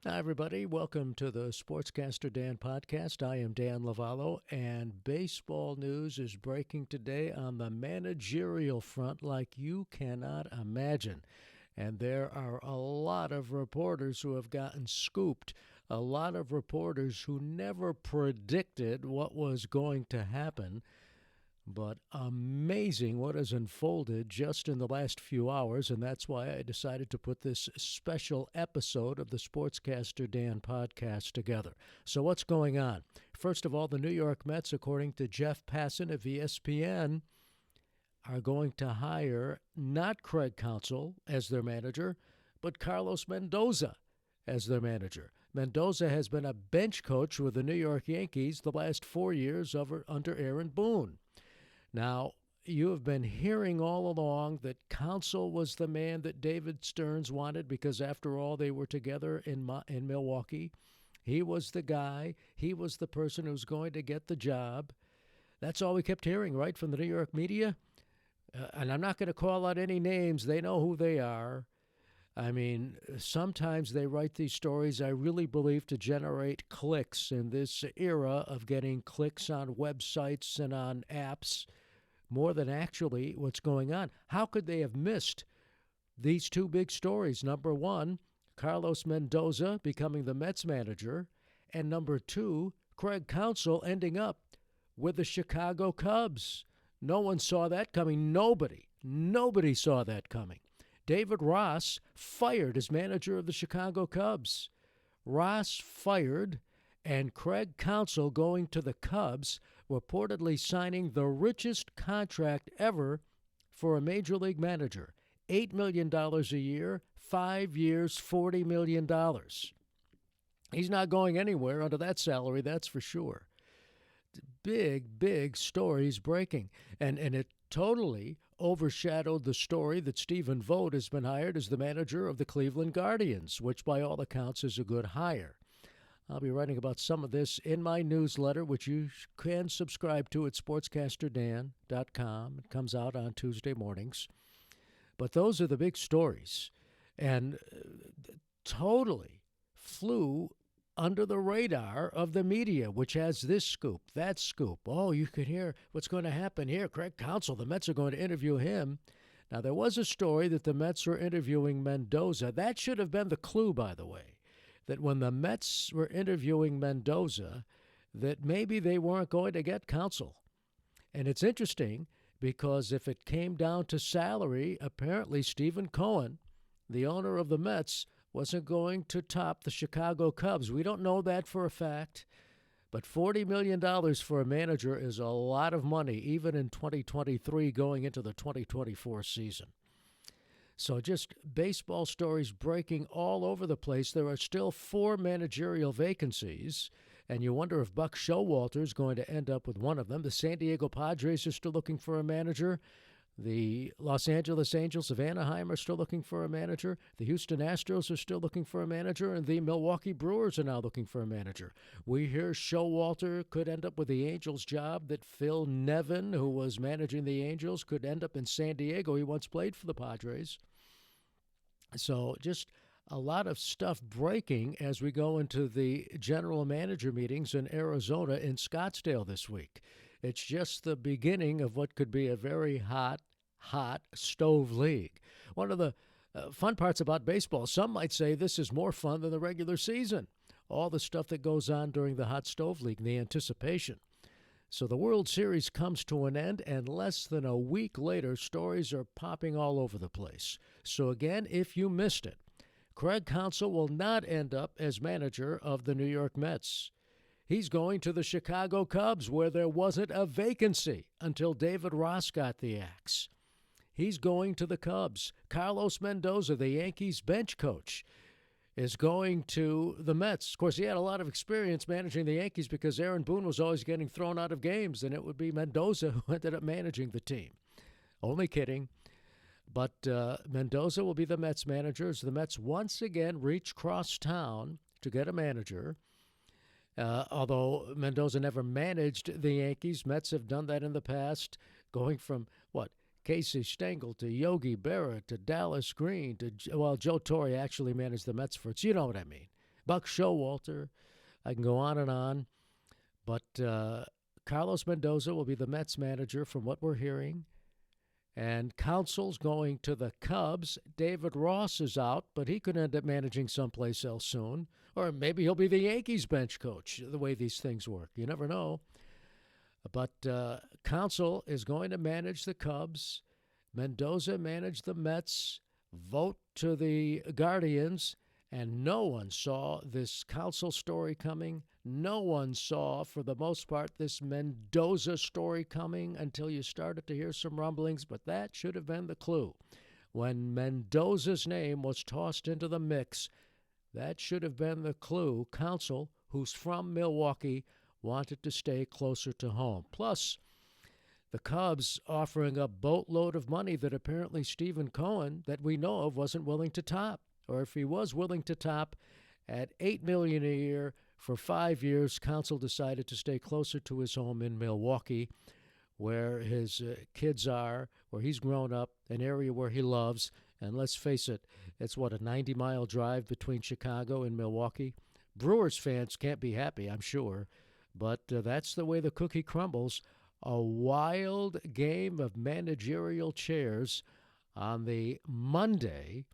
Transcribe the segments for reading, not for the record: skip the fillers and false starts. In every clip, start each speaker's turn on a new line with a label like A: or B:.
A: Hi, everybody. Welcome to the Sportscaster Dan podcast. I am Dan Lavallo, and baseball news is breaking today on the managerial front like you cannot imagine. And there are a lot of reporters who have gotten scooped, a lot of reporters who never predicted what was going to happen. But amazing what has unfolded just in the last few hours, and that's why I decided to put this special episode of the Sportscaster Dan podcast together. So, what's going on? First of all, the New York Mets, according to Jeff Passan of ESPN, are going to hire not Craig Counsell as their manager, but Carlos Mendoza as their manager. Mendoza has been a bench coach with the New York Yankees the last 4 years under Aaron Boone. Now, you have been hearing all along that Counsell was the man that David Stearns wanted because, after all, they were together in Milwaukee. He was the guy. He was the person who was going to get the job. That's all we kept hearing, right, from the New York media? And I'm not going to call out any names. They know who they are. I mean, sometimes they write these stories, I really believe, to generate clicks in this era of getting clicks on websites and on apps more than actually what's going on. How could they have missed these two big stories? Number one, Carlos Mendoza becoming the Mets manager, and number two, Craig Counsell ending up with the Chicago Cubs. No one saw that coming. Nobody saw that coming. David Ross fired as manager of the Chicago Cubs. Ross fired, and Craig Counsell going to the Cubs, reportedly signing the richest contract ever for a major league manager. $8 million a year, 5 years, $40 million. He's not going anywhere under that salary, that's for sure. Big stories breaking. And it totally overshadowed the story that Stephen Vogt has been hired as the manager of the Cleveland Guardians, which by all accounts is a good hire. I'll be writing about some of this in my newsletter, which you can subscribe to at sportscasterdan.com. It comes out on Tuesday mornings. But those are the big stories. And totally flew under the radar of the media, which has this scoop, that scoop. Oh, you can hear what's going to happen here. Craig Counsell, the Mets are going to interview him. Now, there was a story that the Mets were interviewing Mendoza. That should have been the clue, by the way, that when the Mets were interviewing Mendoza, that maybe they weren't going to get Counsell. And it's interesting because if it came down to salary, apparently Stephen Cohen, the owner of the Mets, wasn't going to top the Chicago Cubs. We don't know that for a fact, but $40 million for a manager is a lot of money, even in 2023 going into the 2024 season. So just baseball stories breaking all over the place. There are still 4 managerial vacancies, and you wonder if Buck Showalter is going to end up with one of them. The San Diego Padres are still looking for a manager. The Los Angeles Angels of Anaheim are still looking for a manager. The Houston Astros are still looking for a manager, and the Milwaukee Brewers are now looking for a manager. We hear Showalter could end up with the Angels job, that Phil Nevin, who was managing the Angels, could end up in San Diego. He once played for the Padres. So just a lot of stuff breaking as we go into the general manager meetings in Arizona in Scottsdale this week. It's just the beginning of what could be a very hot stove league. One of the fun parts about baseball, some might say this is more fun than the regular season. All the stuff that goes on during the hot stove league, the anticipation. So the World Series comes to an end, and less than a week later, stories are popping all over the place. So again, if you missed it, Craig Counsell will not end up as manager of the New York Mets. He's going to the Chicago Cubs, where there wasn't a vacancy until David Ross got the axe. He's going to the Cubs. Carlos Mendoza, the Yankees bench coach, is going to the Mets. Of course, he had a lot of experience managing the Yankees because Aaron Boone was always getting thrown out of games, and it would be Mendoza who ended up managing the team. Only kidding. But Mendoza will be the Mets manager as the Mets once again reach crosstown to get a manager. Although Mendoza never managed the Yankees, Mets have done that in the past, going from, Casey Stengel to Yogi Berra to Dallas Green to, Joe Torre actually managed the Mets for it. So you know what I mean. Buck Showalter. I can go on and on. But Carlos Mendoza will be the Mets manager from what we're hearing. And Counsell's going to the Cubs. David Ross is out, but he could end up managing someplace else soon. Or maybe he'll be the Yankees bench coach, the way these things work. You never know. But Counsell is going to manage the Cubs. Mendoza managed the Mets. Vote to the Guardians. And no one saw this Counsell story coming. No one saw, for the most part, this Mendoza story coming until you started to hear some rumblings. But that should have been the clue. When Mendoza's name was tossed into the mix, that should have been the clue. Counsell, who's from Milwaukee, wanted to stay closer to home. Plus, the Cubs offering a boatload of money that apparently Stephen Cohen, that we know of, wasn't willing to top. Or if he was willing to top at $8 million a year for 5 years, Counsell decided to stay closer to his home in Milwaukee, where his kids are, where he's grown up, an area where he loves. And let's face it, it's what, a 90-mile drive between Chicago and Milwaukee? Brewers fans can't be happy, I'm sure, but that's the way the cookie crumbles. A wild game of managerial chairs on the Monday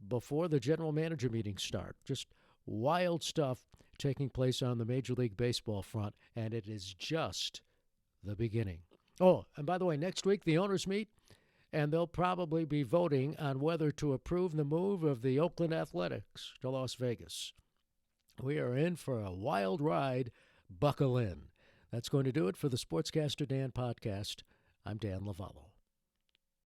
A: before the general manager meetings start. Just wild stuff taking place on the Major League Baseball front, and it is just the beginning. Oh, and by the way, next week the owners meet, and they'll probably be voting on whether to approve the move of the Oakland Athletics to Las Vegas. We are in for a wild ride. Buckle in. That's going to do it for the Sportscaster Dan podcast. I'm Dan Lovallo.